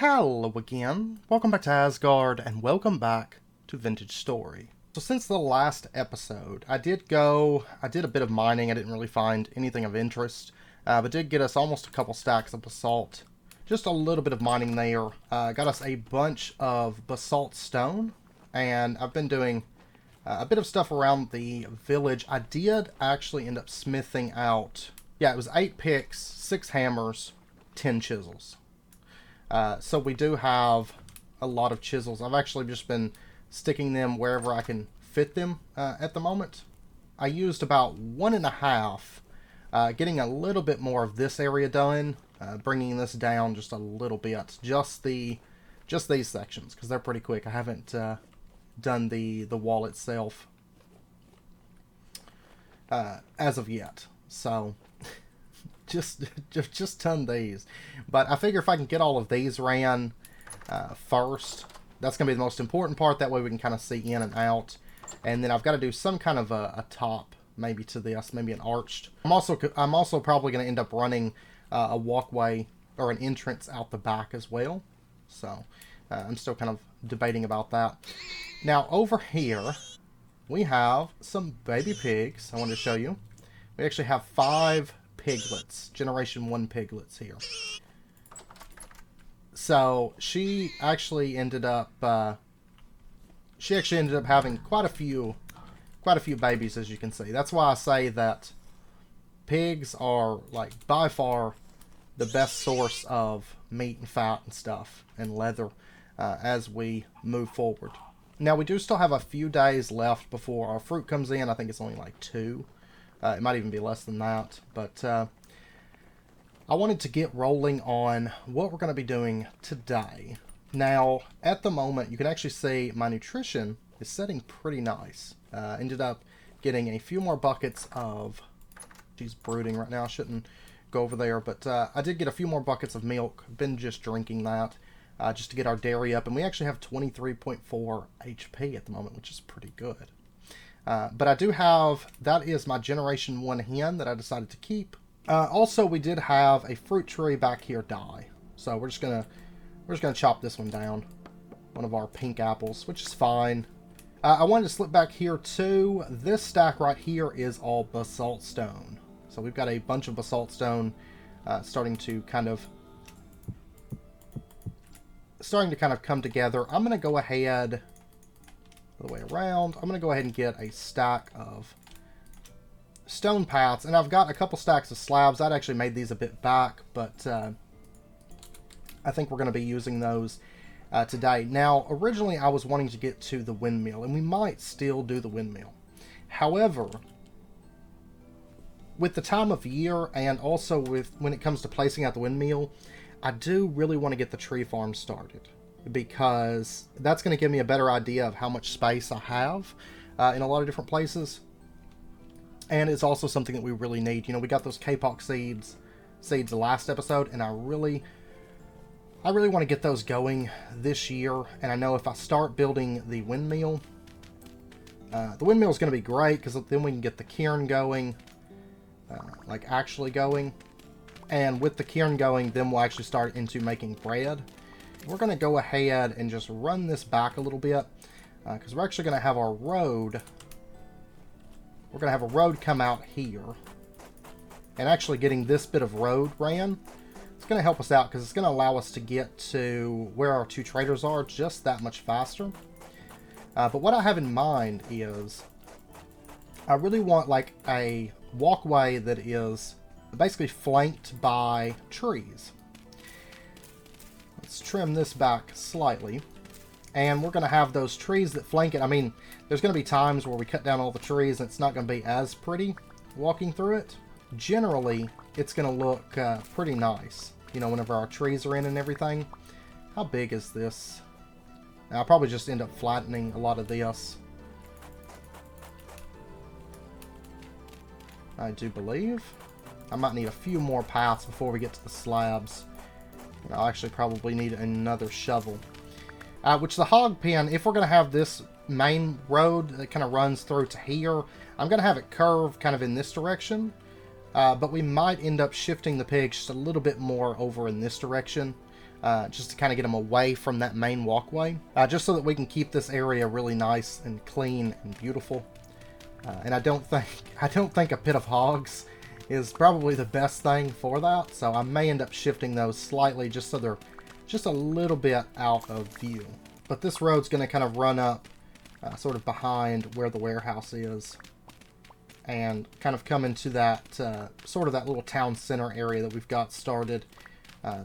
Hello again, welcome back to Asgard, and welcome back to Vintage Story. So since the last episode, I did a bit of mining. I didn't really find anything of interest, but did get us almost a couple stacks of basalt. Just a little bit of mining there. Got us a bunch of basalt stone, and I've been doing a bit of stuff around the village. I did actually end up smithing out, it was 8 picks, 6 hammers, 10 chisels. So we do have a lot of chisels. I've actually just been sticking them wherever I can fit them at the moment. I used about 1.5, getting a little bit more of this area done, bringing this down just a little bit. Just these sections, because they're pretty quick. I haven't done the wall itself as of yet. So just done these, but I figure if I can get all of these ran first, that's gonna be the most important part. That way we can kind of see in and out, and then I've got to do some kind of a top maybe to this, maybe an arched. I'm also probably going to end up running a walkway or an entrance out the back as well. So I'm still kind of debating about that. Now over here we have some baby pigs. I wanted to show you. We actually have 5 piglets, generation 1 piglets here. So she actually ended up having quite a few babies, as you can see. That's why I say that pigs are like by far the best source of meat and fat and stuff and leather as we move forward. Now we do still have a few days left before our fruit comes in. I think it's only like 2. It might even be less than that, but I wanted to get rolling on what we're going to be doing today. Now, at the moment, you can actually see my nutrition is setting pretty nice. Ended up getting a few more buckets of... She's brooding right now. I shouldn't go over there, but I did get a few more buckets of milk. Been just drinking that just to get our dairy up, and we actually have 23.4 HP at the moment, which is pretty good. But I do have, that is my generation 1 hen that I decided to keep. Also, we did have a fruit tree back here die. So we're just gonna chop this one down. One of our pink apples, which is fine. I wanted to slip back here too. This stack right here is all basalt stone. So we've got a bunch of basalt stone starting to kind of come together. I'm gonna go ahead the way around. I'm going to go ahead and get a stack of stone paths, and I've got a couple stacks of slabs. I'd actually made these a bit back, but I think we're going to be using those today. Now, originally I was wanting to get to the windmill, and we might still do the windmill. However, with the time of year, and also with when it comes to placing out the windmill, I do really want to get the tree farm started, because that's going to give me a better idea of how much space I have in a lot of different places. And it's also something that we really need. You know, we got those kapok seeds the last episode, and I really want to get those going this year. And I know if I start building the windmill is going to be great, because then we can get the cairn going, like actually going. And with the cairn going, then we'll actually start into making bread. We're going to go ahead and just run this back a little bit, because we're actually going to have our road. We're going to have a road come out here. And actually getting this bit of road ran, it's going to help us out, because it's going to allow us to get to where our 2 traders are just that much faster. But what I have in mind is I really want like a walkway that is basically flanked by trees. Let's trim this back slightly, and we're going to have those trees that flank it. I mean, there's going to be times where we cut down all the trees and it's not going to be as pretty walking through it. Generally, it's going to look pretty nice, you know, whenever our trees are in and everything. How big is this? I'll probably just end up flattening a lot of this. I do believe I might need a few more paths before we get to the slabs. I'll actually probably need another shovel. Which the hog pen, if we're going to have this main road that kind of runs through to here, I'm going to have it curve kind of in this direction. But we might end up shifting the pigs just a little bit more over in this direction. just to kind of get them away from that main walkway, just so that we can keep this area really nice and clean and beautiful. And I don't think a pit of hogs is probably the best thing for that, so I may end up shifting those slightly just so they're just a little bit out of view. But this road's going to kind of run up sort of behind where the warehouse is and kind of come into that sort of that little town center area that we've got started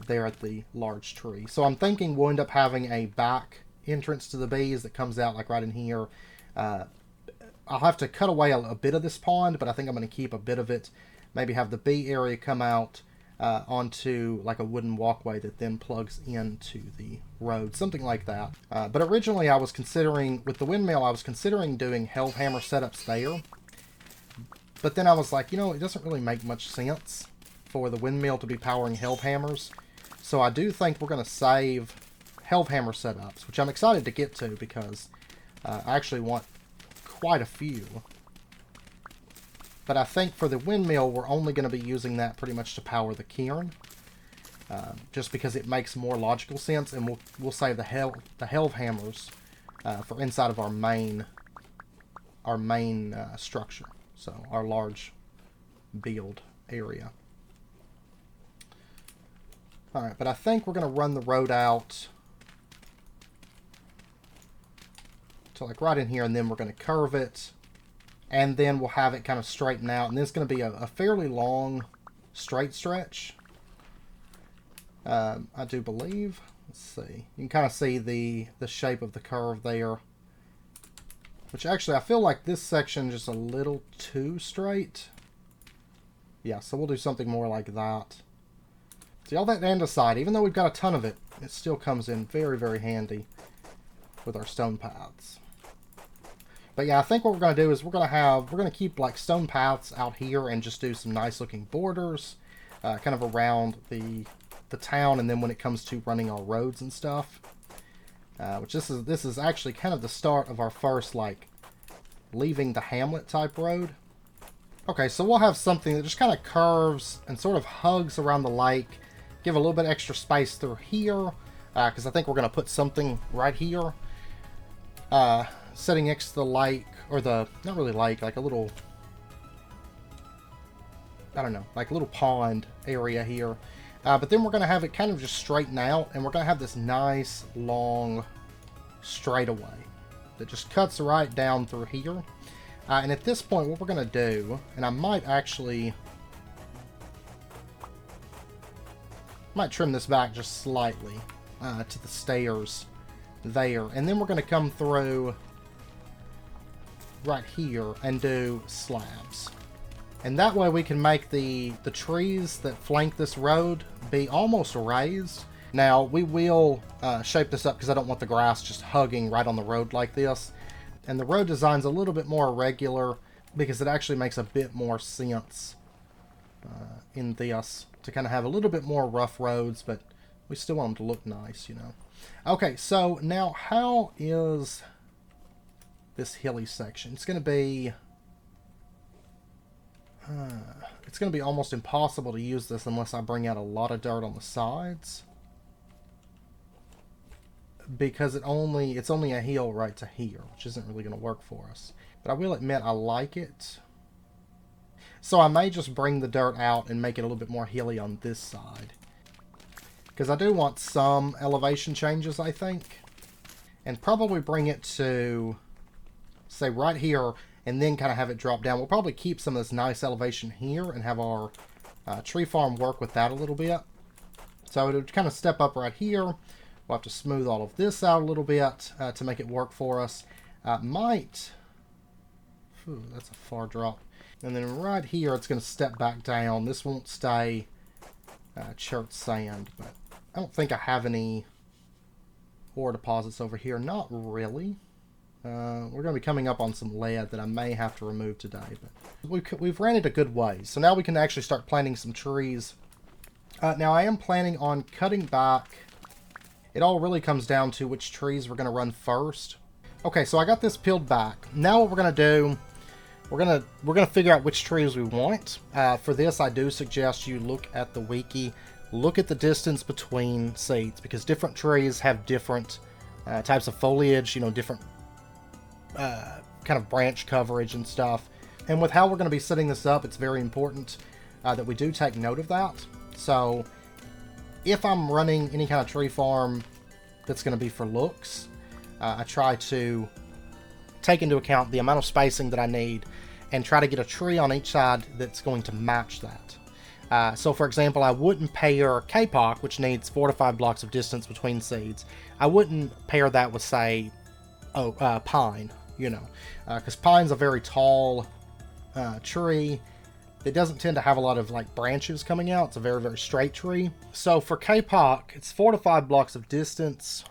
there at the large tree. So I'm thinking we'll end up having a back entrance to the bees that comes out like right in here. I'll have to cut away a bit of this pond, but I think I'm going to keep a bit of it. Maybe have the bee area come out onto like a wooden walkway that then plugs into the road, something like that. But originally I was considering, with the windmill, I was considering doing Hellhammer setups there. But then I was like, you know, it doesn't really make much sense for the windmill to be powering Hellhammers. So I do think we're going to save Hellhammer setups, which I'm excited to get to because I actually want quite a few. But I think for the windmill, we're only going to be using that pretty much to power the cairn. Just because it makes more logical sense, and we'll save the Hellhammers for inside of our main structure. So our large build area. Alright, but I think we're going to run the road out to like right in here, and then we're going to curve it. And then we'll have it kind of straighten out. And then it's going to be a fairly long straight stretch. I do believe. Let's see. You can kind of see the shape of the curve there. Which actually, I feel like this section is just a little too straight. Yeah, so we'll do something more like that. See, all that andesite, even though we've got a ton of it, it still comes in very, very handy with our stone paths. But yeah, I think what we're going to do is we're going to keep like stone paths out here and just do some nice looking borders kind of around the town, and then when it comes to running our roads and stuff, which this is actually kind of the start of our first like leaving the hamlet type road. Okay, so we'll have something that just kind of curves and sort of hugs around the lake, give a little bit extra space through here, because I think we're going to put something right here. Sitting next to the lake, or the, not really lake, like a little, I don't know, like a little pond area here. But then we're going to have it kind of just straighten out, and we're going to have this nice, long straightaway that just cuts right down through here. And at this point, what we're going to do, and I might trim this back just slightly to the stairs there. And then we're going to come through right here and do slabs. And that way we can make the trees that flank this road be almost raised. Now, we will shape this up because I don't want the grass just hugging right on the road like this. And the road design's a little bit more irregular because it actually makes a bit more sense in this to kind of have a little bit more rough roads, but we still want them to look nice, you know. Okay, so now how is this hilly section? It's going to be almost impossible to use this unless I bring out a lot of dirt on the sides, because it's only a hill right to here, which isn't really going to work for us. But I will admit I like it, so I may just bring the dirt out and make it a little bit more hilly on this side, because I do want some elevation changes, I think, and probably bring it to, say, right here, and then kind of have it drop down. We'll probably keep some of this nice elevation here and have our tree farm work with that a little bit. So it would kind of step up right here. We'll have to smooth all of this out a little bit to make it work for us. That's a far drop. And then right here, it's going to step back down. This won't stay chert sand, but I don't think I have any ore deposits over here. Not really. We're going to be coming up on some lead that I may have to remove today, but we've ran it a good way. So now we can actually start planting some trees. Now I am planning on cutting back. It all really comes down to which trees we're going to run first. Okay, so I got this peeled back. Now what we're going to do, we're going to figure out which trees we want. For this, I do suggest you look at the wiki look at the distance between seeds, because different trees have different types of foliage, you know, different kind of branch coverage and stuff. And with how we're going to be setting this up, it's very important that we do take note of that. So if I'm running any kind of tree farm that's going to be for looks, I try to take into account the amount of spacing that I need and try to get a tree on each side that's going to match that. So for example, I wouldn't pair kapok, which needs 4 to 5 blocks of distance between seeds. I wouldn't pair that with, say, pine, you know, because pine's a very tall tree. It doesn't tend to have a lot of like branches coming out. It's a very, very straight tree. So for kapok, it's 4 to 5 blocks of distance.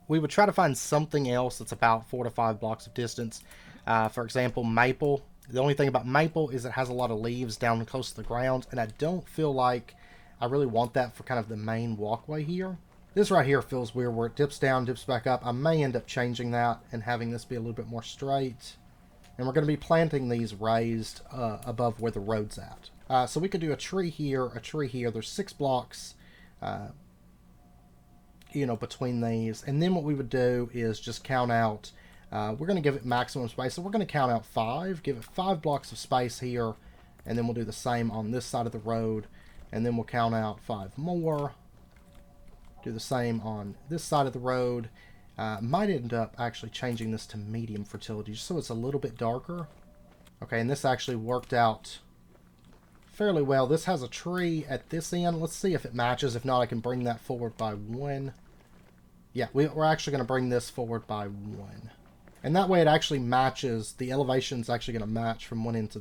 We would try to find something else that's about 4 to 5 blocks of distance. For example, maple. The only thing about maple is it has a lot of leaves down close to the ground, and I don't feel like I really want that for kind of the main walkway here. This right here feels weird where it dips down, dips back up. I may end up changing that and having this be a little bit more straight. And we're going to be planting these raised above where the road's at. So we could do a tree here, a tree here. There's 6 blocks, you know, between these. And then what we would do is just count out. We're going to give it maximum space. So we're going to count out 5, give it 5 blocks of space here. And then we'll do the same on this side of the road. And then we'll count out 5 more. Do the same on this side of the road. Might end up actually changing this to medium fertility just so it's a little bit darker. Okay, and this actually worked out fairly well. This has a tree at this end. Let's see if it matches. If not, I can bring that forward by 1. Yeah, we're actually going to bring this forward by 1. And that way it actually matches. The elevation's actually going to match from one end to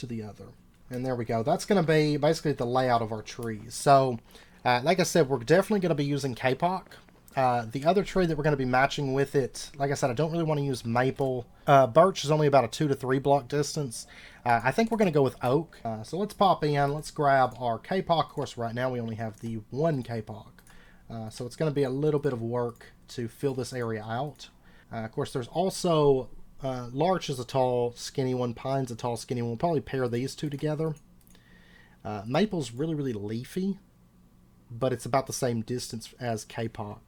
the other. And there we go. That's going to be basically the layout of our trees. So, like I said, we're definitely going to be using kapok. The other tree that we're going to be matching with it, like I said, I don't really want to use maple. Birch is only about a 2 to 3 block distance. I think we're going to go with oak. So let's pop in. Let's grab our kapok. Of course, right now we only have the 1 kapok. So it's going to be a little bit of work to fill this area out. Of course, there's also larch is a tall, skinny one. Pine's a tall, skinny one. We'll probably pair these 2 together. Maple's really, really leafy, but it's about the same distance as kapok.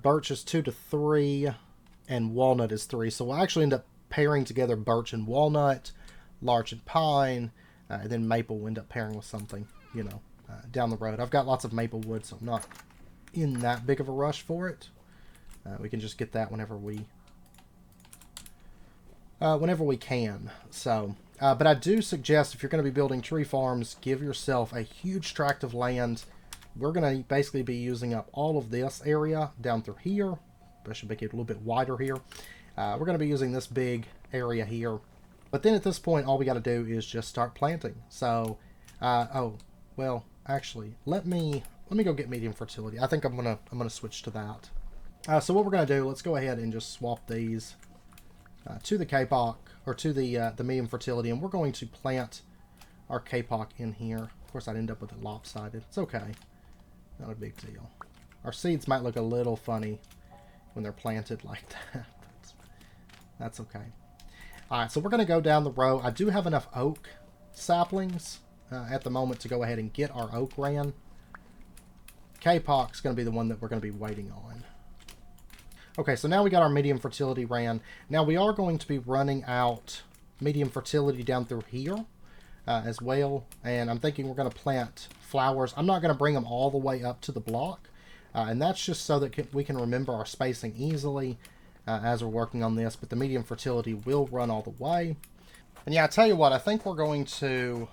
Birch is 2 to 3, and walnut is 3. So we'll actually end up pairing together birch and walnut, larch and pine, and then maple will end up pairing with something, you know, down the road. I've got lots of maple wood, so I'm not in that big of a rush for it. We can just get that whenever we can. So, but I do suggest if you're going to be building tree farms, give yourself a huge tract of land. We're going to basically be using up all of this area down through here. I should make it a little bit wider here. We're going to be using this big area here. But then at this point, all we got to do is just start planting. So, oh, well, actually, let me go get medium fertility. I think I'm gonna switch to that. So what we're going to do, let's go ahead and just swap these to the kapok, or to the medium fertility, and we're going to plant our kapok in here. Of course, I'd end up with it lopsided. It's okay. Not a big deal. Our seeds might look a little funny when they're planted like that, but that's okay. Alright, so we're going to go down the row. I do have enough oak saplings at the moment to go ahead and get our oak ran. Kapok's going to be the one that we're going to be waiting on. Okay, so now we got our medium fertility ran. Now we are going to be running out medium fertility down through here as well. And I'm thinking we're going to plant flowers. I'm not going to bring them all the way up to the block. And that's just so that we can remember our spacing easily as we're working on this. But the medium fertility will run all the way. And yeah, I tell you what, I think we're going to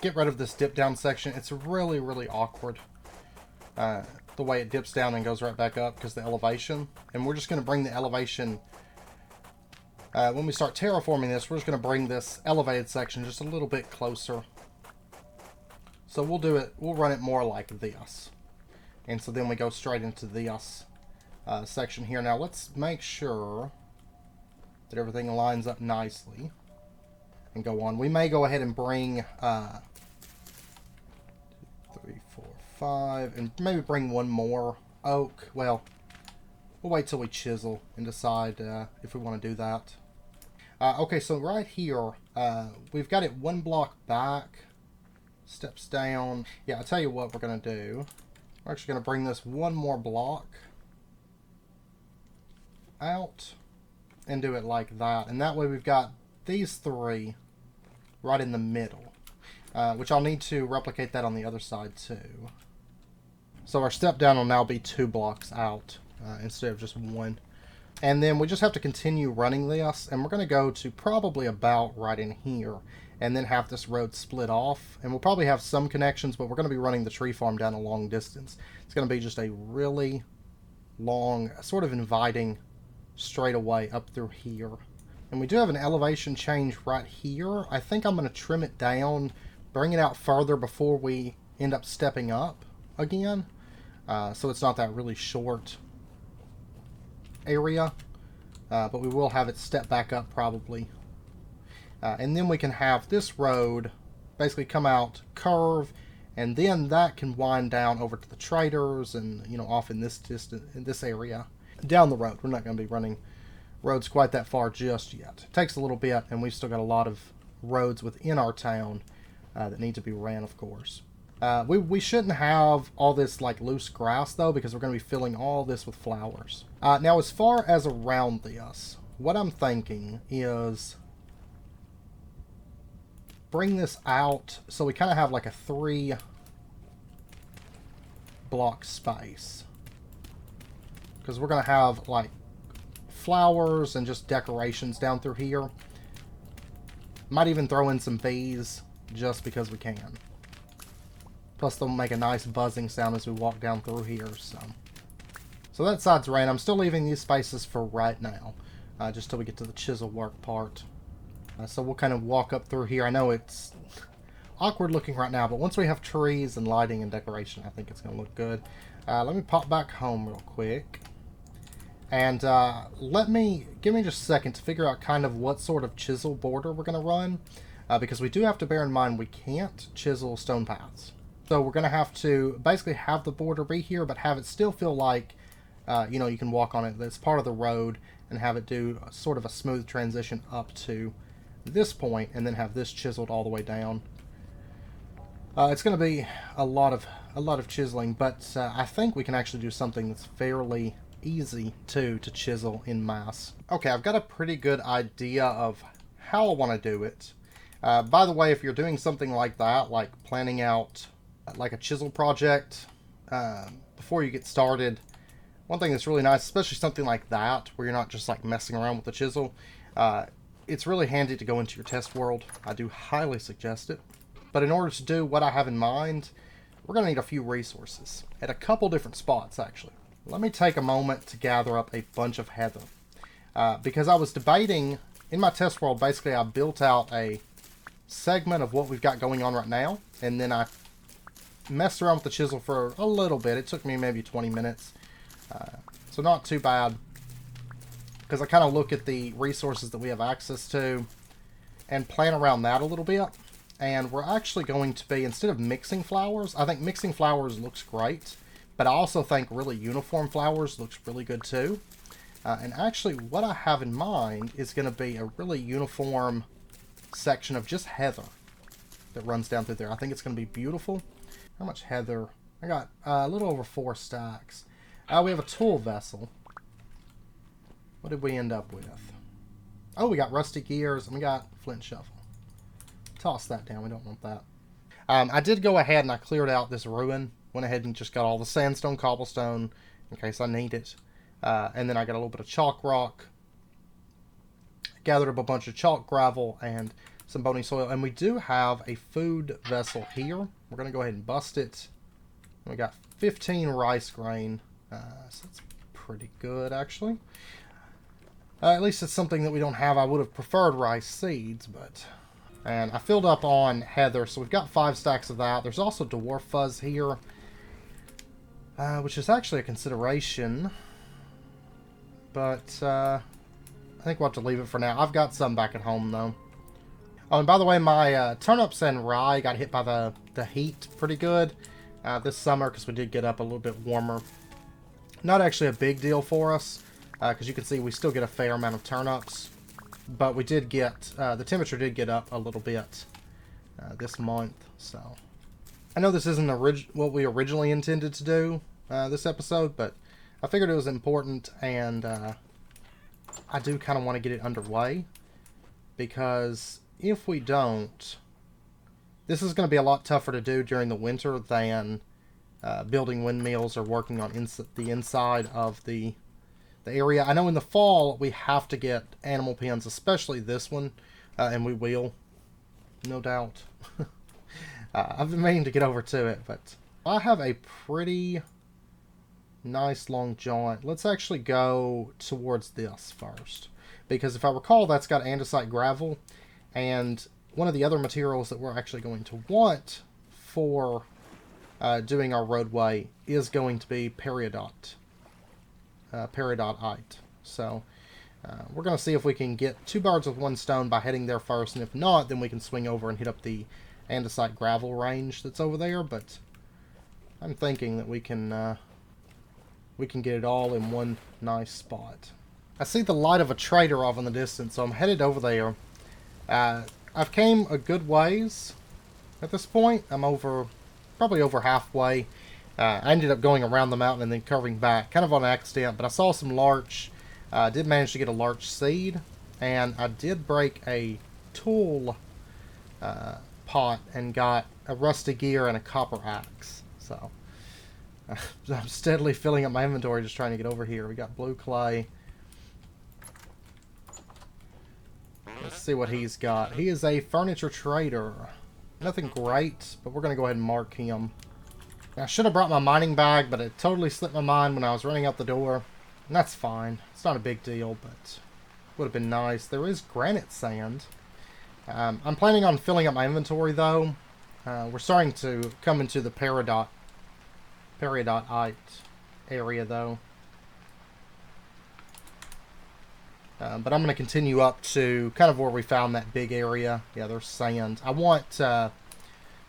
get rid of this dip down section. It's really, really awkward. The way it dips down and goes right back up because the elevation. And we're just going to bring the elevation, when we start terraforming this, we're just going to bring this elevated section just a little bit closer. So we'll run it more like this. And so then we go straight into this section here. Now let's make sure that everything lines up nicely and go on. We may go ahead and bring 3, 4, 5, and maybe bring one more oak. Well, we'll wait till we chisel and decide if we want to do that. Okay, so right here, we've got it 1 block back. Steps down. Yeah, I'll tell you what we're going to do. We're actually going to bring this one more block out and do it like that. And that way we've got these three right in the middle, which I'll need to replicate that on the other side too. So our step down will now be 2 blocks out instead of just 1. And then we just have to continue running this, and we're going to go to probably about right in here, and then have this road split off. And we'll probably have some connections, but we're going to be running the tree farm down a long distance. It's going to be just a really long, sort of inviting straightaway up through here. And we do have an elevation change right here. I think I'm going to trim it down, bring it out further before we end up stepping up again. So it's not that really short area, but we will have it step back up probably. And then we can have this road basically come out, curve, and then that can wind down over to the traders and, you know, off in this distance, in this area. Down the road. We're not going to be running roads quite that far just yet. It takes a little bit, and we've still got a lot of roads within our town that need to be ran, of course. We shouldn't have all this like loose grass though, because we're going to be filling all this with flowers. Now as far as around this, what I'm thinking is bring this out so we kind of have like a 3 block space, because we're going to have like flowers and just decorations down through here. Might even throw in some bees just because we can. Plus they'll make a nice buzzing sound as we walk down through here. So that side's ran. I'm still leaving these spaces for right now, just till we get to the chisel work part. So we'll kind of walk up through here. I know it's awkward looking right now, but once we have trees and lighting and decoration, I think it's going to look good. Let me pop back home real quick. And give me just a second to figure out kind of what sort of chisel border we're going to run. Because we do have to bear in mind we can't chisel stone paths. So we're going to have to basically have the border be here, but have it still feel like, you know, you can walk on it. That's part of the road, and have it do sort of a smooth transition up to this point, and then have this chiseled all the way down. It's going to be a lot of chiseling, but I think we can actually do something that's fairly easy to chisel in mass. Okay, I've got a pretty good idea of how I want to do it. By the way, if you're doing something like that, like planning out like a chisel project before you get started, one thing that's really nice, especially something like that where you're not just like messing around with the chisel, it's really handy to go into your test world. I do highly suggest it. But in order to do what I have in mind, we're going to need a few resources at a couple different spots actually. Let me take a moment to gather up a bunch of heather. Because I was debating, in my test world, basically I built out a segment of what we've got going on right now, and then I messed around with the chisel for a little bit. It took me maybe 20 minutes. So not too bad, because I kind of look at the resources that we have access to and plan around that a little bit. And we're actually going to be, instead of mixing flowers, I think mixing flowers looks great. But I also think really uniform flowers looks really good too. And actually what I have in mind is going to be a really uniform section of just heather that runs down through there. I think it's going to be beautiful. How much heather? I got a little over 4 stacks. We have a tool vessel. What did we end up with? Oh, we got rusty gears and we got flint shovel. Toss that down. We don't want that. I did go ahead and I cleared out this ruin. Went ahead and just got all the sandstone, cobblestone, in case I need it. And then I got a little bit of chalk rock. Gathered up a bunch of chalk gravel and some bony soil. And we do have a food vessel here. We're going to go ahead and bust it. We got 15 rice grain. So that's pretty good, actually. At least it's something that we don't have. I would have preferred rice seeds, but... And I filled up on heather, so we've got 5 stacks of that. There's also dwarf fuzz here, which is actually a consideration. But I think we'll have to leave it for now. I've got some back at home, though. Oh, and by the way, my turnips and rye got hit by the heat pretty good this summer, because we did get up a little bit warmer. Not actually a big deal for us, because you can see we still get a fair amount of turnips. But we did get, the temperature did get up a little bit this month, so I know this isn't what we originally intended to do this episode, but I figured it was important, and I do kind of want to get it underway, because if we don't, this is going to be a lot tougher to do during the winter than building windmills or working on the inside of the area. I know in the fall we have to get animal pens, especially this one, and we will, no doubt. I've been meaning to get over to it, but I have a pretty nice long joint. Let's actually go towards this first, because if I recall, that's got andesite gravel, and one of the other materials that we're actually going to want for doing our roadway is going to be peridot. Peridotite. So we're going to see if we can get 2 birds with 1 stone by heading there first, and if not, then we can swing over and hit up the andesite gravel range that's over there. But I'm thinking that we can get it all in one nice spot. I see the light of a trader off in the distance, so I'm headed over there. I've came a good ways at this point. I'm probably over halfway. I ended up going around the mountain and then curving back, kind of on accident, but I saw some larch. I did manage to get a larch seed, and I did break a tool pot and got a rusty gear and a copper axe. So I'm steadily filling up my inventory just trying to get over here. We got blue clay. Let's see what he's got. He is a furniture trader. Nothing great, but we're going to go ahead and mark him. I should have brought my mining bag, but it totally slipped my mind when I was running out the door. And that's fine. It's not a big deal, but would have been nice. There is granite sand. I'm planning on filling up my inventory, though. We're starting to come into the peridotite area, though. But I'm going to continue up to kind of where we found that big area. Yeah, there's sand. I want, for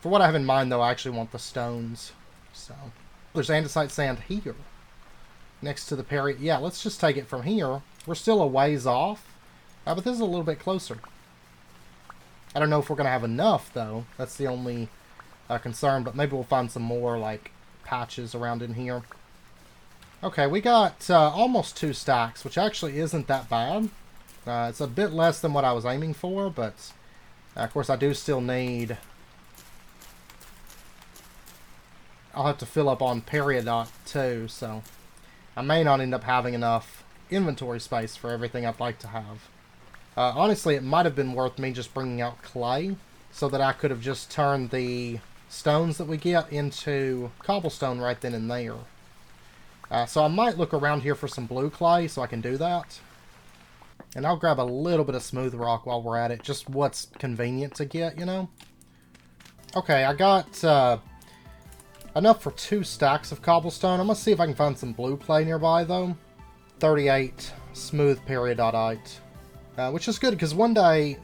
what I have in mind, though, I actually want the stones. So, there's andesite sand here. Next to the peridot. Yeah, let's just take it from here. We're still a ways off. But this is a little bit closer. I don't know if we're going to have enough, though. That's the only concern. But maybe we'll find some more, like, patches around in here. Okay, we got almost 2 stacks, which actually isn't that bad. It's a bit less than what I was aiming for, but of course I do still need... I'll have to fill up on peridot too, so I may not end up having enough inventory space for everything I'd like to have. Honestly, it might have been worth me just bringing out clay so that I could have just turned the stones that we get into cobblestone right then and there. So I might look around here for some blue clay so I can do that. And I'll grab a little bit of smooth rock while we're at it. Just what's convenient to get, you know? Okay, I got enough for 2 stacks of cobblestone. I'm going to see if I can find some blue clay nearby, though. 38 smooth peridotite. Which is good, because one day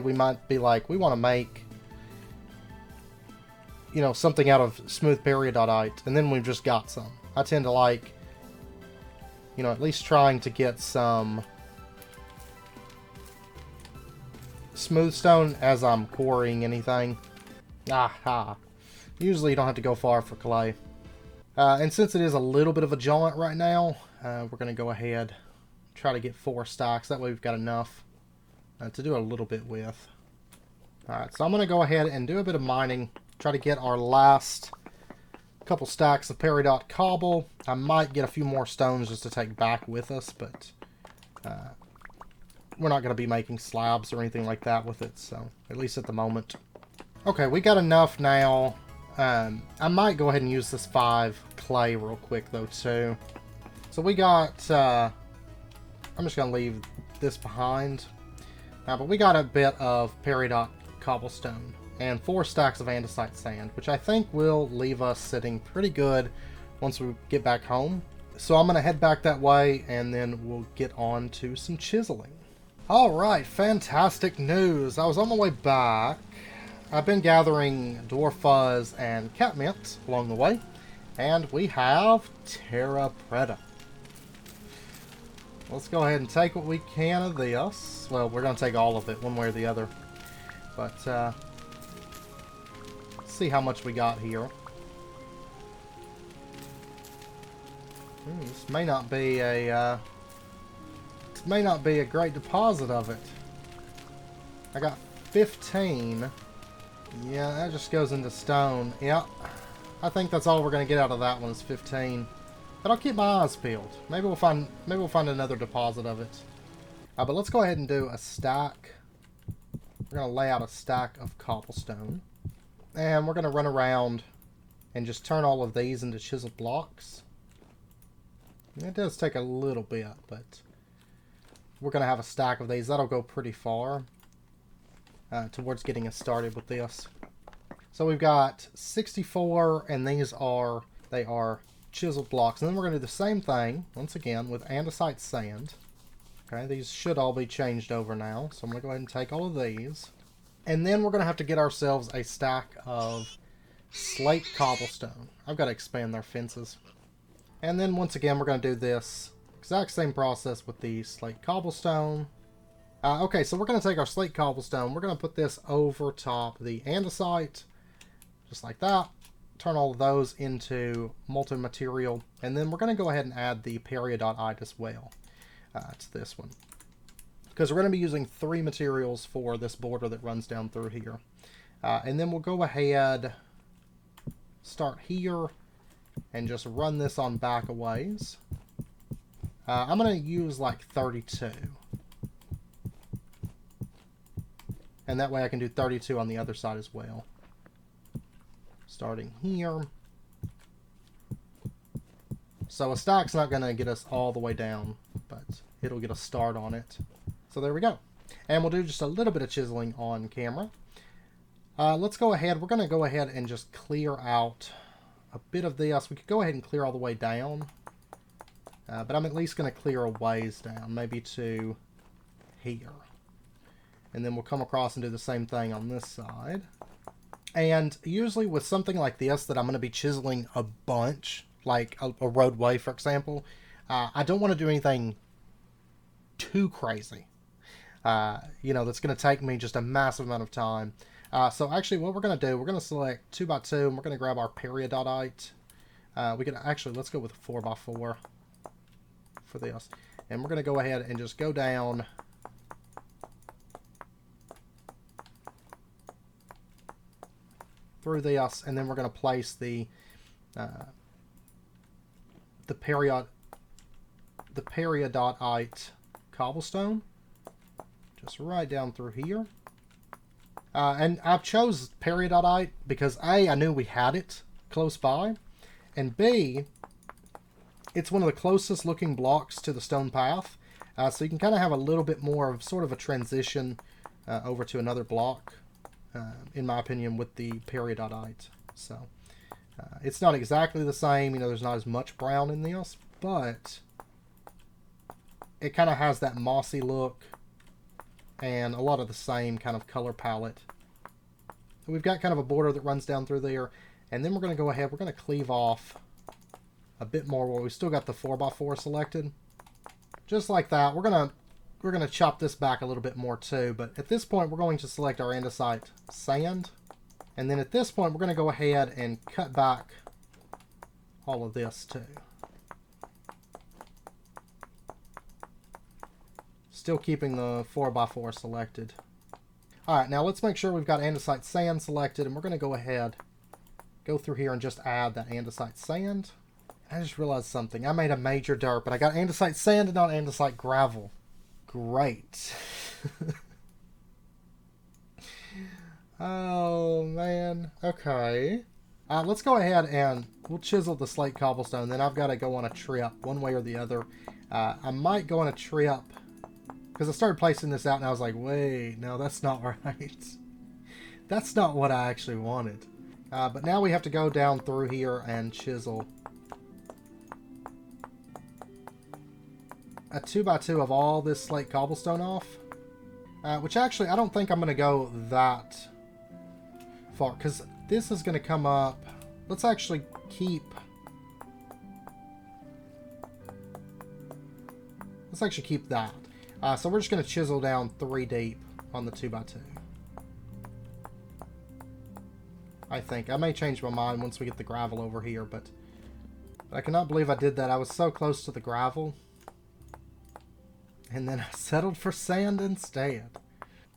we might be like, we want to make, you know, something out of smooth peridotite, and then we've just got some. I tend to like, you know, at least trying to get some smooth stone as I'm quarrying anything. Aha. Usually you don't have to go far for clay. And since it is a little bit of a jaunt right now, we're going to go ahead try to get 4 stacks. That way we've got enough to do a little bit with. Alright, so I'm going to go ahead and do a bit of mining. Try to get our last couple stacks of peridot cobble. I might get a few more stones just to take back with us, but we're not going to be making slabs or anything like that with it, so at least at the moment. Okay, we got enough now. I might go ahead and use this 5 clay real quick, though, too. So we got... I'm just going to leave this behind. But we got a bit of peridot cobblestone and 4 stacks of andesite sand, which I think will leave us sitting pretty good once we get back home. So I'm going to head back that way, and then we'll get on to some chiseling. Alright, fantastic news. I was on my way back. I've been gathering dwarf fuzz and catmint along the way, and we have terra preta. Let's go ahead and take what we can of this. Well, we're going to take all of it, one way or the other. But, see how much we got here. This may not be a great deposit of it. I got 15. Yeah, that just goes into stone. Yep. I think that's all we're gonna get out of that one is 15. But I'll keep my eyes peeled. Maybe we'll find another deposit of it. But let's go ahead and do a stack. We're gonna lay out a stack of cobblestone. And we're gonna run around and just turn all of these into chiseled blocks. It does take a little bit, but we're going to have a stack of these. That'll go pretty far towards getting us started with this. So we've got 64, and they are chiseled blocks. And then we're going to do the same thing, once again, with andesite sand. Okay, these should all be changed over now. So I'm going to go ahead and take all of these. And then we're going to have to get ourselves a stack of slate cobblestone. I've got to expand their fences. And then once again, we're going to do this exact same process with the slate cobblestone. Okay, so we're going to take our slate cobblestone. We're going to put this over top the andesite, just like that. Turn all of those into molten material. And then we're going to go ahead and add the periodite as well to this one. Because we're going to be using 3 materials for this border that runs down through here. And then we'll go ahead, start here, and just run this on back a ways. I'm going to use like 32. And that way I can do 32 on the other side as well. Starting here. So a stack's not going to get us all the way down, but it'll get a start on it. So there we go. And we'll do just a little bit of chiseling on camera. Let's go ahead. We're going to go ahead and just clear out a bit of this. We could go ahead and clear all the way down, but I'm at least going to clear a ways down, maybe to here. And then we'll come across and do the same thing on this side. And usually with something like this that I'm going to be chiseling a bunch, like a roadway, for example, I don't want to do anything too crazy. That's going to take me just a massive amount of time. So actually what we're going to do, we're going to select 2x2 and we're going to grab our periodite. Let's go with 4x4 for this. And we're going to go ahead and just go down through this, and then we're going to place the periodite cobblestone just right down through here. And I've chose periodite because A, I knew we had it close by, and B, it's one of the closest looking blocks to the stone path, so you can kind of have a little bit more of sort of a transition over to another block, in my opinion, with the periodite. So it's not exactly the same, there's not as much brown in this, but it kind of has that mossy look and a lot of the same kind of color palette. So we've got kind of a border that runs down through there, and then we're going to go ahead, we're going to cleave off a bit more where we still got the 4x4 selected. Just like that. We're going to chop this back a little bit more too, but at this point we're going to select our andesite sand, and then at this point we're going to go ahead and cut back all of this too. Still keeping the 4x4 selected. Alright, now let's make sure we've got andesite sand selected, and we're going to go ahead, go through here and just add that andesite sand. I just realized something. I made a major derp, but I got andesite sand and not andesite gravel. Great. Oh, man. Okay. Let's go ahead and we'll chisel the slate cobblestone. Then I've got to go on a trip, one way or the other. I might go on a trip, because I started placing this out and I was like, wait, no, that's not right. That's not what I actually wanted. But now we have to go down through here and chisel a 2x2 of all this slate cobblestone off. Which actually, I don't think I'm going to go that far, because this is going to come up. Let's actually keep... that. So we're just going to chisel down 3 deep on the 2x2. I think. I may change my mind once we get the gravel over here, but I cannot believe I did that. I was so close to the gravel. And then I settled for sand instead.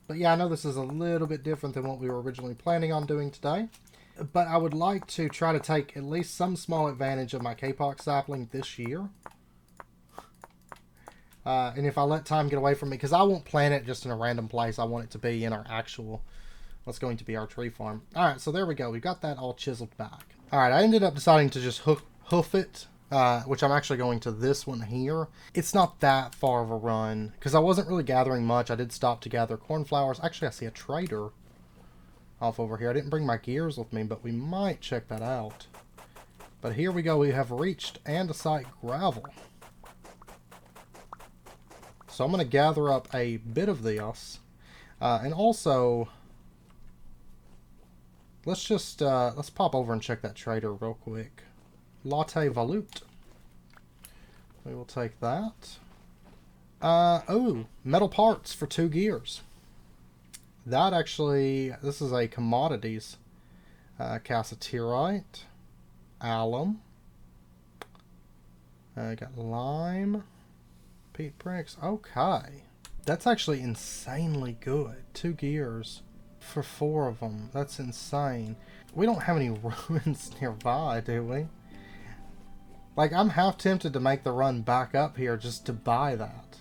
But yeah, I know this is a little bit different than what we were originally planning on doing today. But I would like to try to take at least some small advantage of my kapok sapling this year. And if I let time get away from me, because I won't plant it just in a random place. I want it to be in our actual, what's going to be our tree farm. Alright, so there we go. We've got that all chiseled back. Alright, I ended up deciding to just hoof it, which I'm actually going to this one here. It's not that far of a run, because I wasn't really gathering much. I did stop to gather cornflowers. Actually, I see a trader off over here. I didn't bring my gears with me, but we might check that out. But here we go. We have reached Andesite Gravel. So I'm going to gather up a bit of this. And also, let's pop over and check that trader real quick. Latte Volute. We will take that. Oh, metal parts for 2 gears. That actually, this is a commodities. Cassiterite. Alum. Got lime. Peat bricks. Okay. That's actually insanely good. 2 gears for 4 of them. That's insane. We don't have any ruins nearby, do we? Like, I'm half tempted to make the run back up here just to buy that.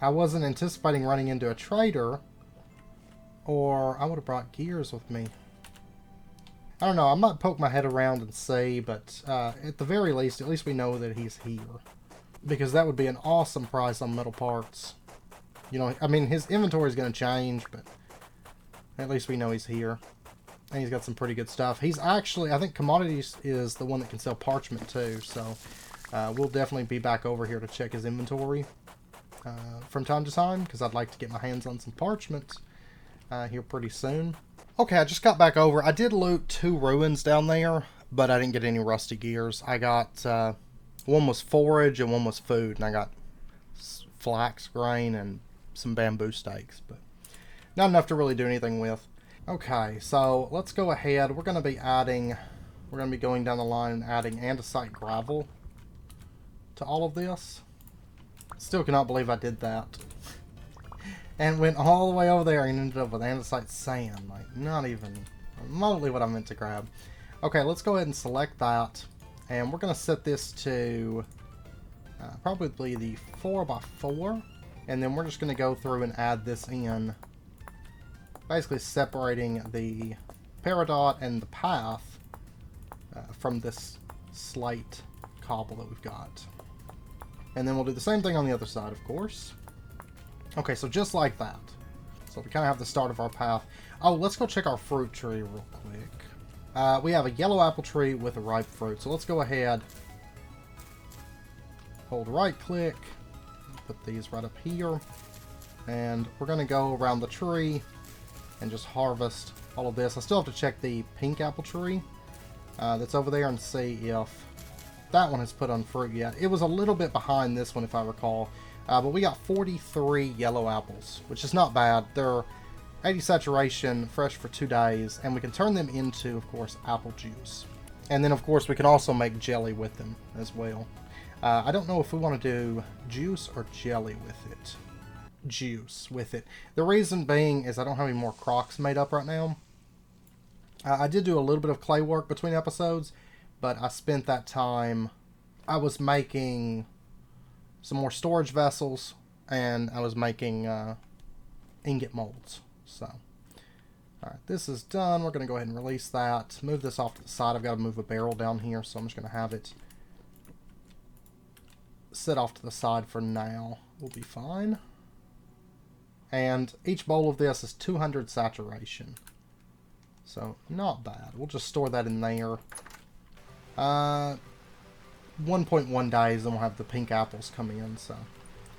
I wasn't anticipating running into a trader, or I would have brought gears with me. I don't know. I might poke my head around and see, but at the very least, at least we know that he's here. Because that would be an awesome price on metal parts. You know, I mean, his inventory is going to change, but at least we know he's here. And he's got some pretty good stuff. He's actually, I think commodities is the one that can sell parchment too. So we'll definitely be back over here to check his inventory from time to time, because I'd like to get my hands on some parchment here pretty soon. Okay, I just got back over. I did loot 2 ruins down there, but I didn't get any rusty gears. I got, one was forage and one was food, and I got flax grain and some bamboo stakes, but not enough to really do anything with. Okay, so let's go ahead. We're going to be going down the line and adding andesite gravel to all of this. Still cannot believe I did that. And went all the way over there and ended up with andesite sand. Like, not even remotely what I meant to grab. Okay, let's go ahead and select that. And we're going to set this to probably the 4x4. And then we're just going to go through and add this in. Basically separating the peridot and the path from this slate cobble that we've got. And then we'll do the same thing on the other side, of course. Okay, so just like that. So we kind of have the start of our path. Oh, let's go check our fruit tree real quick. We have a yellow apple tree with a ripe fruit. So let's go ahead. Hold right click. Put these right up here. And we're going to go around the tree and just harvest all of this. I still have to check the pink apple tree that's over there and see if that one has put on fruit yet. It was a little bit behind this one, if I recall. But we got 43 yellow apples, which is not bad. They're 80 saturation, fresh for 2 days, and we can turn them into, of course, apple juice. And then, of course, we can also make jelly with them as well. I don't know if we want to do juice or jelly with it. Juice with it. The reason being is I don't have any more crocks made up right now. I did do a little bit of clay work between episodes, but I spent that time, I was making some more storage vessels, and I was making ingot molds. So, alright, this is done. We're going to go ahead and release that. Move this off to the side. I've got to move a barrel down here, so I'm just going to have it sit off to the side for now. We'll be fine. And each bowl of this is 200 saturation. So, not bad. We'll just store that in there. 1.1 days, and we'll have the pink apples come in. So,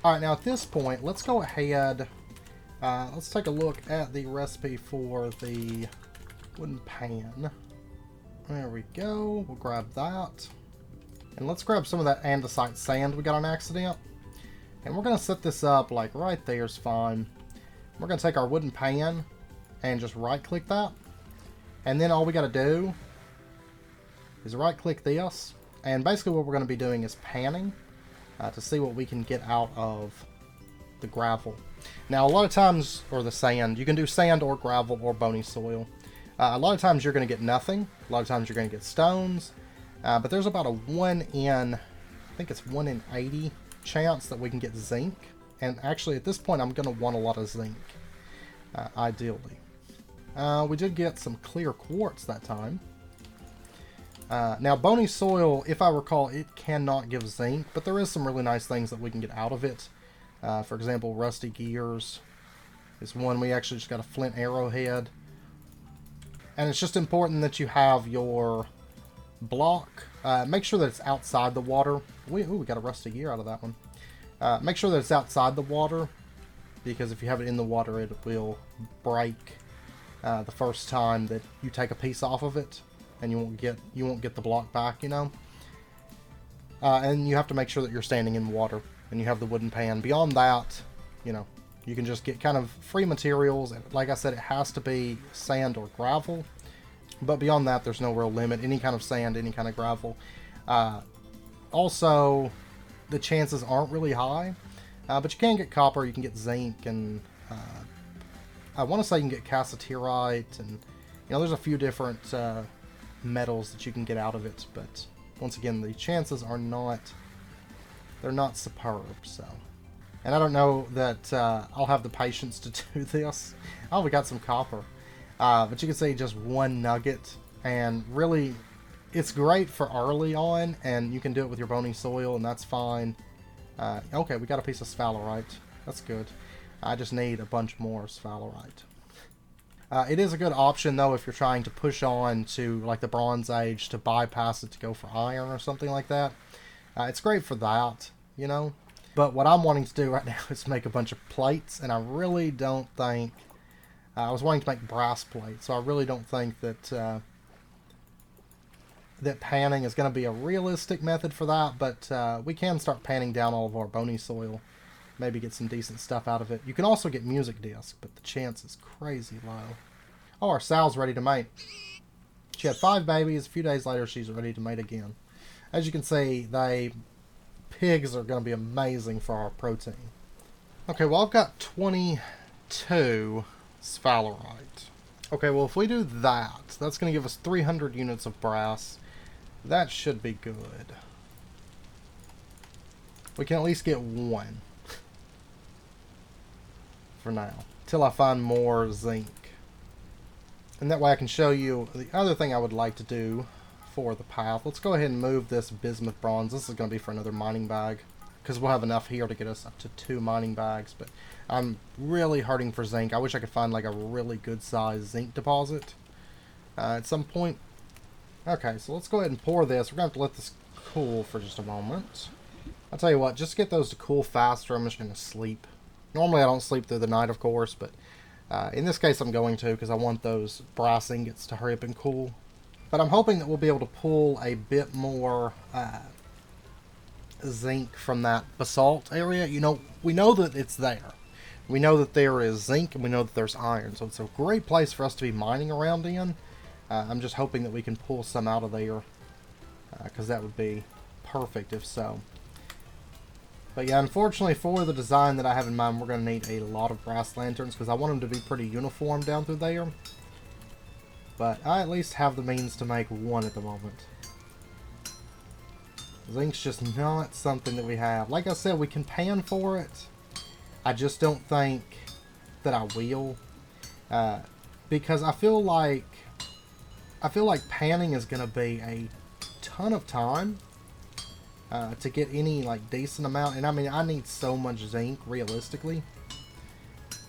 alright, now at this point, let's go ahead. Let's take a look at the recipe for the wooden pan. There we go. We'll grab that. And let's grab some of that andesite sand we got on accident. And we're going to set this up like right there is fine. We're going to take our wooden pan and just right click that. And then all we got to do is right click this, and basically what we're going to be doing is panning to see what we can get out of the gravel. Now a lot of times, or the sand, you can do sand or gravel or bony soil. A lot of times you're going to get nothing. A lot of times you're going to get stones. But there's about a 1 in, I think it's 1 in 80 chance that we can get zinc. And actually at this point I'm going to want a lot of zinc, ideally. We did get some clear quartz that time. Now bony soil, if I recall, it cannot give zinc, but there is some really nice things that we can get out of it. For example, rusty gears is one. We actually just got a flint arrowhead. And it's just important that you have your block. Make sure that it's outside the water. We got a rusty gear out of that one. Make sure that it's outside the water, because if you have it in the water, it will break the first time that you take a piece off of it, and you won't get the block back, you know. And you have to make sure that you're standing in water and you have the wooden pan. Beyond that, you know, you can just get kind of free materials. Like I said, it has to be sand or gravel, but beyond that, there's no real limit. Any kind of sand, any kind of gravel. Also, the chances aren't really high, but you can get copper, you can get zinc, and I want to say you can get cassiterite, and you know, there's a few different metals that you can get out of it. But once again, the chances are not, they're not superb. So, and I don't know that I'll have the patience to do this. Oh, we got some copper, but you can see just one nugget, and really it's great for early on, and you can do it with your bony soil, and that's fine. Okay, we got a piece of sphalerite. That's good. I just need a bunch more sphalerite. It is a good option, though, if you're trying to push on to like the Bronze Age, to bypass it to go for iron or something like that. It's great for that, you know. But what I'm wanting to do right now is make a bunch of plates, and I really don't think... I was wanting to make brass plates, so I really don't think that that panning is going to be a realistic method for that, but we can start panning down all of our bony soil. Maybe get some decent stuff out of it. You can also get music discs, but the chance is crazy low. Oh, our sow's ready to mate. She had 5 babies. A few days later, she's ready to mate again. As you can see, pigs are going to be amazing for our protein. Okay, well, I've got 22 sphalerite. Okay, well, if we do that, that's going to give us 300 units of brass. That should be good. We can at least get 1 for now, till I find more zinc. And that way I can show you the other thing I would like to do for the path. Let's go ahead and move this bismuth bronze. This is going to be for another mining bag, because we'll have enough here to get us up to 2 mining bags. But I'm really hurting for zinc. I wish I could find like a really good size zinc deposit at some point. Okay, so let's go ahead and pour this. We're going to have to let this cool for just a moment. I'll tell you what, just to get those to cool faster, I'm just going to sleep. Normally I don't sleep through the night, of course, but in this case I'm going to, because I want those brass ingots to hurry up and cool. But I'm hoping that we'll be able to pull a bit more zinc from that basalt area. You know, we know that it's there. We know that there is zinc, and we know that there's iron, so it's a great place for us to be mining around in. I'm just hoping that we can pull some out of there, because that would be perfect if so. But yeah, unfortunately for the design that I have in mind, we're going to need a lot of brass lanterns, because I want them to be pretty uniform down through there. But I at least have the means to make 1 at the moment. Zinc's just not something that we have. Like I said, we can pan for it. I just don't think that I will. Because I feel like panning is going to be a ton of time to get any like decent amount. And I mean, I need so much zinc realistically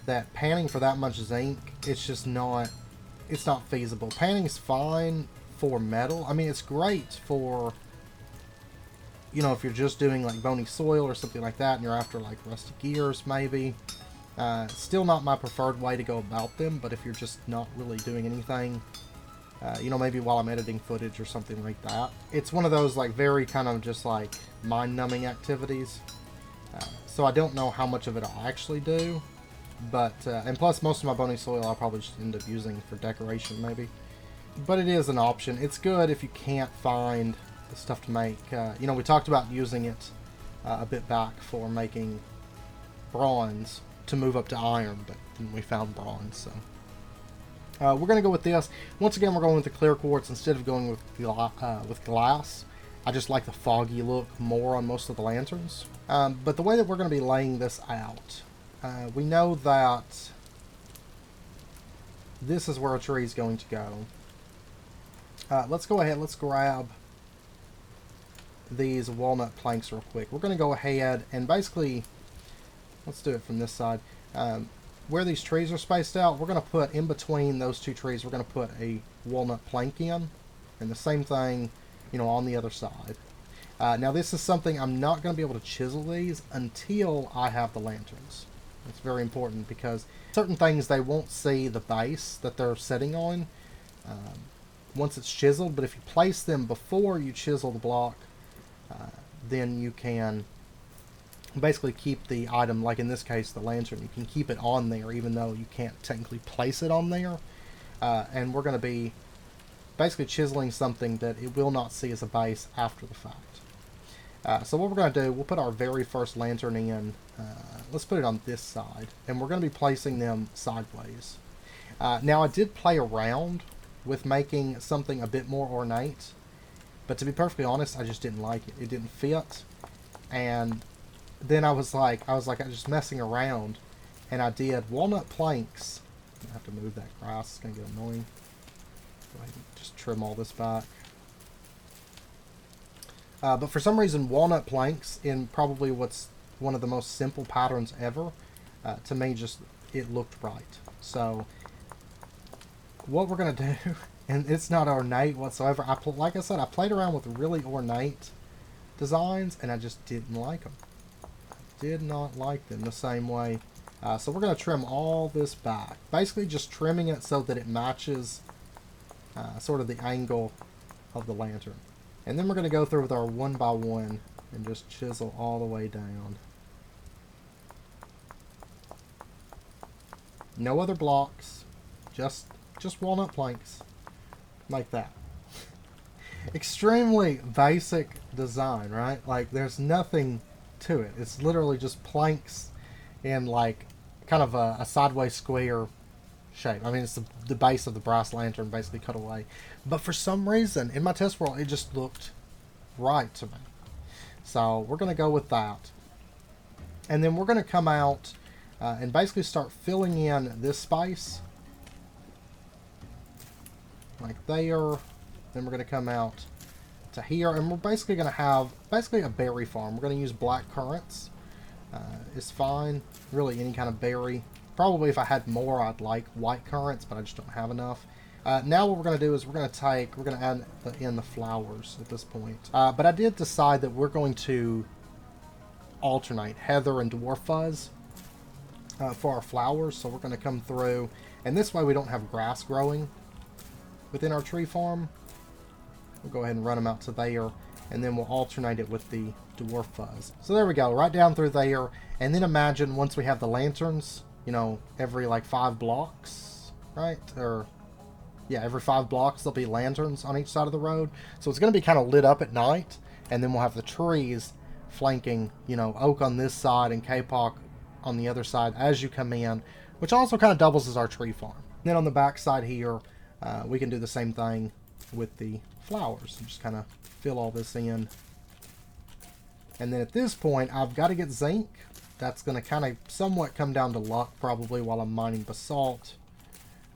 that panning for that much zinc, it's just not, it's not feasible. Panning's fine for metal. I mean, it's great for, you know, if you're just doing like bony soil or something like that and you're after like rusty gears maybe. Still not my preferred way to go about them, but if you're just not really doing anything, you know, maybe while I'm editing footage or something like that. It's one of those like very kind of just like mind-numbing activities. So I don't know how much of it I'll actually do, but and plus most of my bony soil I'll probably just end up using for decoration maybe. but it is an option. It's good if you can't find the stuff to make. You know, we talked about using it a bit back for making bronze to move up to iron, but then we found bronze, so. We're going to go with this. Once again, we're going with the clear quartz instead of going with glass. I just like the foggy look more on most of the lanterns. But the way that we're going to be laying this out, we know that this is where a tree is going to go. Let's go ahead, let's grab these walnut planks real quick. We're going to go ahead and basically, let's do it from this side. Where these trees are spaced out, we're going to put in between those two trees, we're going to put a walnut plank in, and the same thing, you know, on the other side. Now this is something I'm not going to be able to chisel these until I have the lanterns. It's very important because certain things they won't see the base that they're sitting on once it's chiseled, but if you place them before you chisel the block, then you can basically keep the item, like in this case the lantern, you can keep it on there even though you can't technically place it on there. And we're going to be basically chiseling something that it will not see as a base after the fact. So what we're going to do, we'll put our very first lantern in, let's put it on this side, and we're going to be placing them sideways. Now I did play around with making something a bit more ornate, but to be perfectly honest, I just didn't like it. It didn't fit, and then I was just messing around, and I did walnut planks. I have to move that grass, it's going to get annoying. Go ahead and just trim all this back. But for some reason, walnut planks in probably what's one of the most simple patterns ever, to me just, it looked right. So what we're going to do, and it's not ornate whatsoever, like I said, I played around with really ornate designs, and I just didn't like them. Did not like them the same way. So we're going to trim all this back. Basically just trimming it so that it matches sort of the angle of the lantern. And then we're going to go through with our 1x1 and just chisel all the way down. No other blocks. Just walnut planks. Like that. Extremely basic design, right? Like there's nothing to it. It's literally just planks in like kind of a sideways square shape. I mean, it's the base of the brass lantern basically cut away. But for some reason, in my test world, it just looked right to me. So we're going to go with that. And then we're going to come out and basically start filling in this space. Like there. Then we're going to come out to here, and we're basically going to have a berry farm. We're going to use black currants. It's fine, really any kind of berry. Probably if I had more, I'd like white currants, but I just don't have enough. Now what we're going to do is we're going to add in the flowers at this point. But I did decide that we're going to alternate heather and dwarf fuzz for our flowers. So we're going to come through, and this way we don't have grass growing within our tree farm. We'll go ahead and run them out to there, and then we'll alternate it with the dwarf fuzz. So there we go, right down through there. And then imagine once we have the lanterns, you know, every like 5 blocks, right? Or yeah, every 5 blocks there'll be lanterns on each side of the road. So it's going to be kind of lit up at night, and then we'll have the trees flanking, you know, oak on this side and kapok on the other side as you come in, which also kind of doubles as our tree farm. And then on the back side here, we can do the same thing with the flowers and just kind of fill all this in. And then at this point, I've got to get zinc. That's going to kind of somewhat come down to luck probably while I'm mining basalt.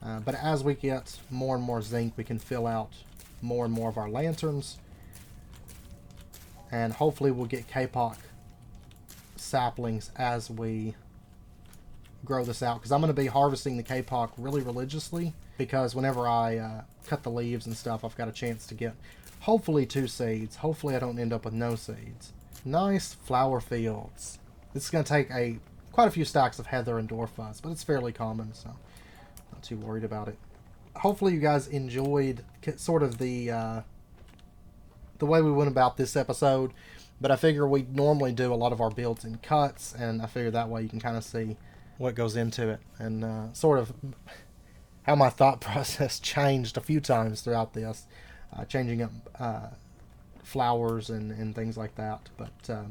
But as we get more and more zinc, we can fill out more and more of our lanterns. And hopefully we'll get kapok saplings as we grow this out. Because I'm going to be harvesting the kapok really religiously. Because whenever I cut the leaves and stuff, I've got a chance to get hopefully 2 seeds. Hopefully I don't end up with no seeds. Nice flower fields. This is going to take quite a few stacks of heather and dwarf fuzz, but it's fairly common, so not too worried about it. Hopefully you guys enjoyed sort of the way we went about this episode, but I figure we normally do a lot of our builds in cuts, and I figure that way you can kind of see what goes into it, and sort of how my thought process changed a few times throughout this, changing up flowers and things like that. But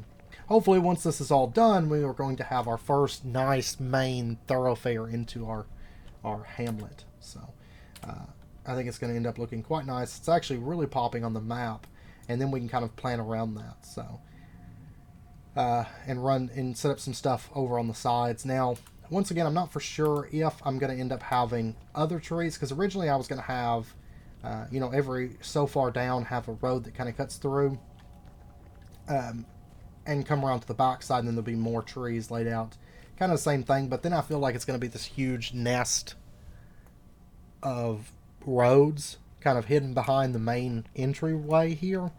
hopefully once this is all done, we are going to have our first nice main thoroughfare into our hamlet. So I think it's going to end up looking quite nice. It's actually really popping on the map, and then we can kind of plan around that. So and run and set up some stuff over on the sides. Now, once again, I'm not for sure if I'm going to end up having other trees, because originally I was going to have, you know, every so far down have a road that kind of cuts through and come around to the back side, and then there'll be more trees laid out. Kind of the same thing, but then I feel like it's going to be this huge nest of roads kind of hidden behind the main entryway here.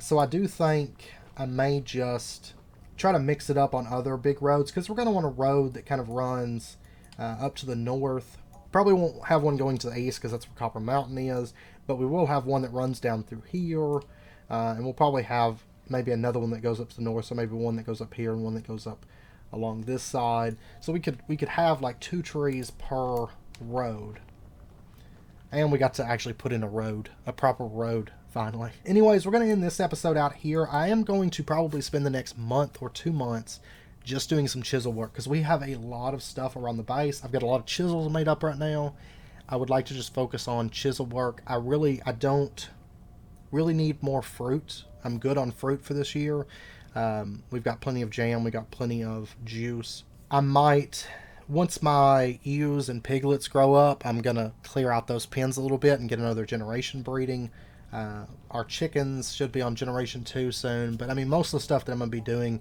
So I do think I may just try to mix it up on other big roads, because we're going to want a road that kind of runs up to the north. Probably won't have one going to the east because that's where Copper Mountain is, but we will have one that runs down through here, and we'll probably have maybe another one that goes up to the north, so maybe one that goes up here and one that goes up along this side. So we could have like 2 trees per road. And we got to actually put in a proper road, finally. Anyways, we're going to end this episode out here. I am going to probably spend the next month or 2 months just doing some chisel work, because we have a lot of stuff around the base. I've got a lot of chisels made up right now. I would like to just focus on chisel work. I don't really need more fruit. I'm good on fruit for this year. We've got plenty of jam. We got plenty of juice. I might... Once my ewes and piglets grow up, I'm going to clear out those pens a little bit and get another generation breeding. Our chickens should be on generation 2 soon. But I mean, most of the stuff that I'm going to be doing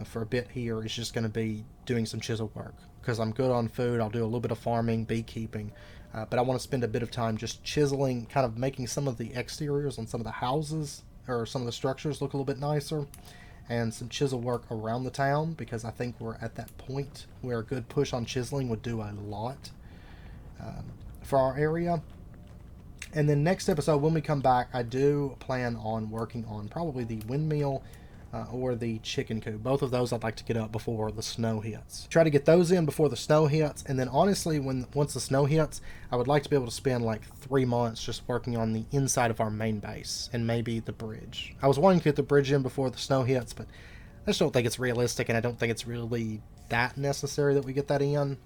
for a bit here is just going to be doing some chisel work, because I'm good on food. I'll do a little bit of farming, beekeeping. But I want to spend a bit of time just chiseling, kind of making some of the exteriors on some of the houses or some of the structures look a little bit nicer. And some chisel work around the town, because I think we're at that point where a good push on chiseling would do a lot for our area. And then next episode, when we come back, I do plan on working on probably the windmill or the chicken coop. Both of those I'd like to get up before the snow hits. Try to get those in before the snow hits, and then honestly, once the snow hits, I would like to be able to spend like 3 months just working on the inside of our main base and maybe the bridge. I was wanting to get the bridge in before the snow hits, but I just don't think it's realistic, and I don't think it's really that necessary that we get that in.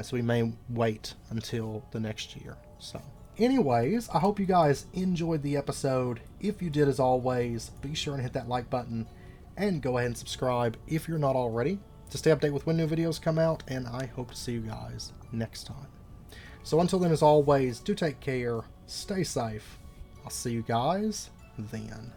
So we may wait until the next year. So anyways, I hope you guys enjoyed the episode. If you did, as always, be sure and hit that like button and go ahead and subscribe if you're not already to stay updated with when new videos come out, and I hope to see you guys next time. So until then, as always, do take care, stay safe. I'll see you guys then.